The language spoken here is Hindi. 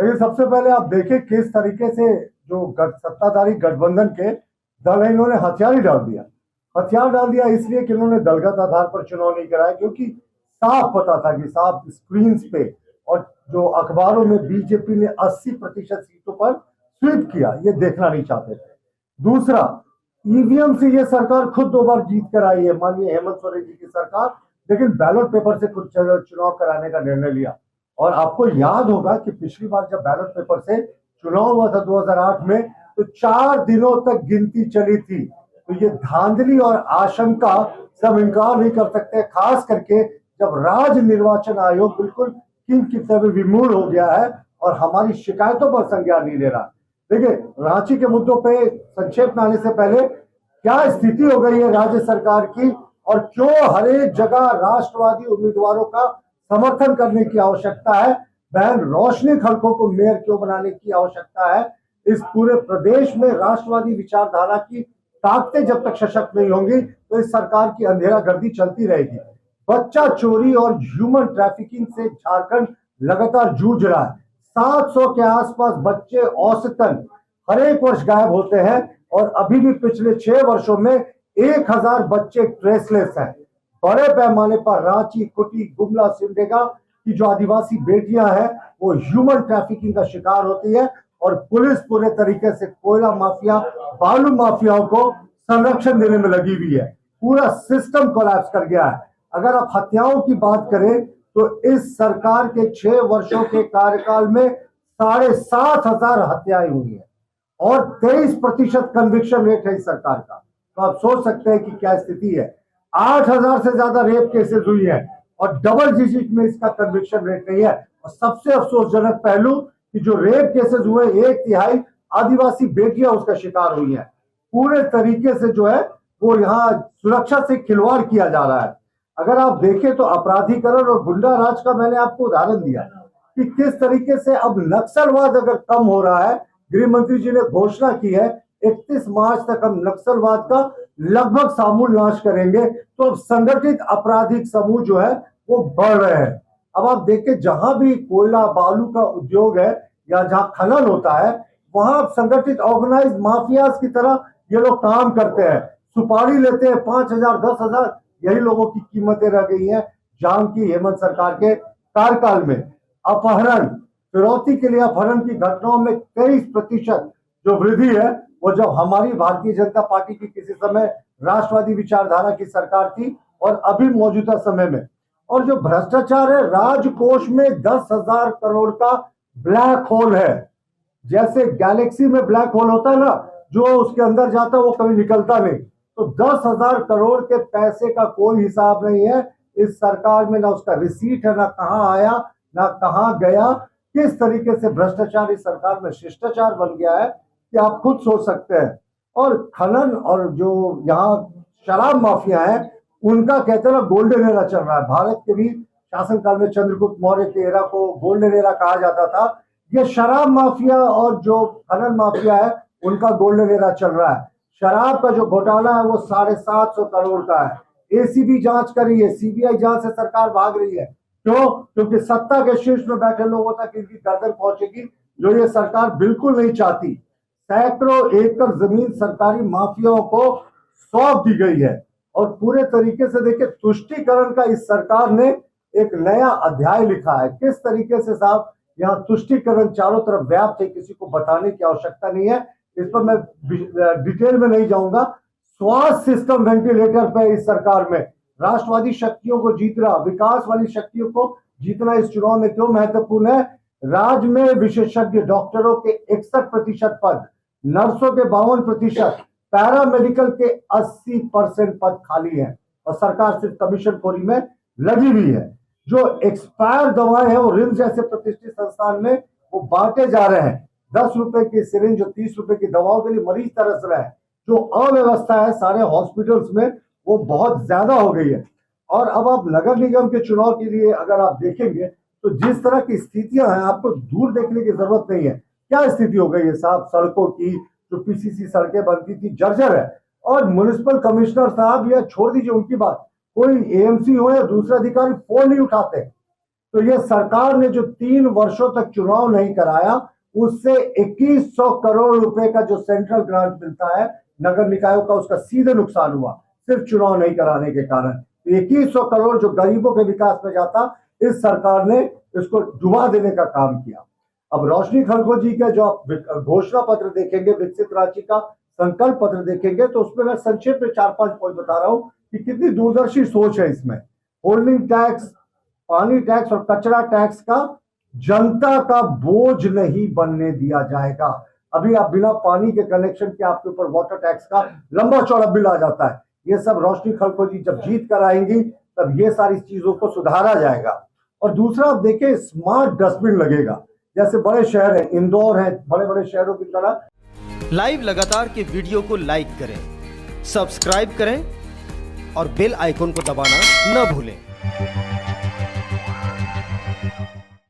लेकिन सबसे पहले आप देखें किस तरीके से जो सत्ताधारी गठबंधन के दल है, इन्होंने हथियार ही डाल दिया। हथियार डाल दिया इसलिए कि इन्होंने दलगत आधार पर चुनाव नहीं कराया, क्योंकि साफ पता था कि साफ स्क्रीन पे और जो अखबारों में बीजेपी ने 80% सीटों पर स्वीप किया, ये देखना नहीं चाहते थे। दूसरा, ईवीएम से ये सरकार खुद 2 बार जीत कर आई है, माननीय हेमंत सोरेन जी की सरकार, लेकिन बैलेट पेपर से खुद चुनाव कराने का निर्णय लिया। और आपको याद होगा कि पिछली बार जब बैलेट पेपर से चुनाव हुआ था 2008 में, तो 4 दिनों तक गिनती चली थी। तो ये धांधली और आशंका सब इनकार नहीं कर सकते, खास करके जब राज्य निर्वाचन आयोग बिल्कुल किंग की तरह विमूढ़ हो गया है और हमारी शिकायतों पर संज्ञान नहीं ले रहा। देखिए, रांची के मुद्दों पे संक्षेप में आने से पहले क्या स्थिति हो गई है राज्य सरकार की, और क्यों हर एक जगह राष्ट्रवादी उम्मीदवारों का समर्थन करने की आवश्यकता है, बहन रोशनी खलको को मेयर क्यों बनाने की आवश्यकता है। इस पूरे प्रदेश में राष्ट्रवादी विचारधारा की ताकतें जब तक सशक्त नहीं होंगी तो इस सरकार की अंधेरा गर्दी चलती रहेगी। बच्चा चोरी और ह्यूमन ट्रैफिकिंग से झारखंड लगातार जूझ रहा है। 700 के आसपास बच्चे औसतन हर एक वर्ष गायब होते हैं, और अभी भी पिछले 6 वर्षों में 1000 बच्चे ट्रेसलेस हैं। बड़े पैमाने पर रांची, कुटी, गुमला, सिमडेगा की जो आदिवासी बेटियां हैं वो ह्यूमन ट्रैफिकिंग का शिकार होती है, और पुलिस पूरे तरीके से कोयला माफिया, बालू माफियाओं को संरक्षण देने में लगी हुई है। पूरा सिस्टम कोलैप्स कर गया है। अगर आप हत्याओं की बात करें तो इस सरकार के 6 वर्षों के कार्यकाल में 7,500 हत्याएं हुई है, और 23% कन्विक्शन रेट है इस सरकार का। तो आप सोच सकते हैं कि क्या स्थिति है। 8,000 से ज्यादा रेप केसेस हुई है, और डबल डिजिट में इसका कन्विक्शन रेट नहीं है। और सबसे अफसोसजनक पहलू कि जो रेप केसेस हुए, 1/3 आदिवासी बेटियां उसका शिकार हुई है। पूरे तरीके से जो है वो यहाँ सुरक्षा से खिलवाड़ किया जा रहा है। अगर आप देखें तो अपराधीकरण और गुंडा राज का मैंने आपको उदाहरण दिया कि किस तरीके से अब नक्सलवाद अगर कम हो रहा है। गृह मंत्री जी ने घोषणा की है 31 मार्च तक हम नक्सलवाद का लगभग समूल नाश करेंगे। तो अब संगठित आपराधिक समूह जो है वो बढ़ रहे हैं। अब आप देखिए, जहां भी कोयला बालू का उद्योग है या जहां खनन होता है, वहां संगठित ऑर्गेनाइज माफियाज की तरह ये लोग काम करते हैं। सुपारी लेते हैं 5,000 10,000, यही लोगों की कीमतें रह गई हैं जान की हेमंत सरकार के कार्यकाल में। अपहरण, फिरौती के लिए अपहरण की घटनाओं में 23% जो वृद्धि है, वो जब हमारी भारतीय जनता पार्टी की किसी समय राष्ट्रवादी विचारधारा की सरकार थी और अभी मौजूदा समय में। और जो भ्रष्टाचार है, राजकोष में 10,000 करोड़ का ब्लैक होल है। जैसे गैलेक्सी में ब्लैक होल होता है ना, जो उसके अंदर जाता है वो कभी निकलता नहीं। तो 10,000 करोड़ के पैसे का कोई हिसाब नहीं है इस सरकार में, ना उसका रिसीट है, ना कहाँ आया ना कहाँ गया। किस तरीके से भ्रष्टाचार इस सरकार में शिष्टाचार बन गया है कि आप खुद सोच सकते हैं। और खनन और जो यहाँ शराब माफिया है, उनका कहते हैं ना गोल्डन एरा चल रहा है। भारत के भी शासनकाल में चंद्रगुप्त मौर्य के एरा को गोल्डन एरा कहा जाता था। ये शराब माफिया और जो खनन माफिया है उनका गोल्डन एरा चल रहा है। शराब का जो घोटाला है वो 750 करोड़ का है। एसीबी जांच कर रही है, सीबीआई जांच से सरकार भाग रही है। क्यों? क्योंकि सत्ता के शीर्ष में बैठे लोगों तक इनकी गर्दन पहुंचेगी, जो ये सरकार बिल्कुल नहीं चाहती। सैकड़ों एकड़ जमीन सरकारी माफियाओं को सौंप दी गई है, और पूरे तरीके से देखिए तुष्टीकरण का इस सरकार ने एक नया अध्याय लिखा है। किस तरीके से साहब यहाँ तुष्टीकरण चारों तरफ व्याप्त है, किसी को बताने की आवश्यकता नहीं है। इस पर मैं डिटेल में नहीं जाऊंगा। स्वास्थ्य सिस्टम वेंटिलेटर पे इस सरकार में राष्ट्रवादी शक्तियों को जीतना, विकास वाली शक्तियों को जीतना इस चुनाव में क्यों महत्वपूर्ण है। राज्य में विशेषज्ञ डॉक्टरों के 61% पद, नर्सों के 52%, पैरामेडिकल के 80% पद खाली हैं, और सरकार सिर्फ कमीशन खोरी में लगी हुई है। जो एक्सपायर दवाएं हैं वो रिम्स जैसे प्रतिष्ठित संस्थान में वो बांटे जा रहे हैं। 10 रुपए की सिरिंज जो 30 रुपए की दवाओं के लिए मरीज तरस रहे हैं। जो अव्यवस्था है सारे हॉस्पिटल्स में वो बहुत ज्यादा हो गई है। और अब आप नगर निगम के चुनाव के लिए अगर आप देखेंगे तो जिस तरह की स्थितियां हैं, आपको दूर देखने की जरूरत नहीं है। क्या स्थिति हो गई है साहब, सड़कों की जो पीसीसी सड़कें बनती थी जर्जर है। और म्युनिसिपल कमिश्नर साहब, या छोड़ दीजिए उनकी बात, कोई एएमसी हो या दूसरा अधिकारी फोन नहीं उठाते। तो ये सरकार ने जो 3 वर्षों तक चुनाव नहीं कराया, उससे 2100 करोड़ रुपए का जो सेंट्रल ग्रांट मिलता है नगर निकायों का, उसका सीधे नुकसान हुआ सिर्फ चुनाव नहीं कराने के कारण। 2100 करोड़ जो गरीबों के विकास में जाता, इस सरकार ने इसको डुबा देने का काम किया। अब रोशनी खलखो जी का जो आप घोषणा पत्र देखेंगे, विकसित रांची का संकल्प पत्र देखेंगे, तो उसमें मैं संक्षेप में 4-5 पॉइंट बता रहा हूं कि कितनी दूरदर्शी सोच है इसमें। होल्डिंग टैक्स, पानी टैक्स और कचरा टैक्स का जनता का बोझ नहीं बनने दिया जाएगा। अभी आप बिना पानी के कनेक्शन के आपके ऊपर वाटर टैक्स का लंबा चौड़ा बिल आ जाता है। ये सब रोशनी खलखो जी जब जीत कर आएंगी तब ये सारी चीजों को सुधारा जाएगा। और दूसरा आप देखें, स्मार्ट डस्टबिन लगेगा, जैसे बड़े शहर हैं, इंदौर है, बड़े बड़े शहरों की तरह। लाइव लगातार के वीडियो को लाइक करें, सब्सक्राइब करें और बेल आइकन को दबाना न भूलें।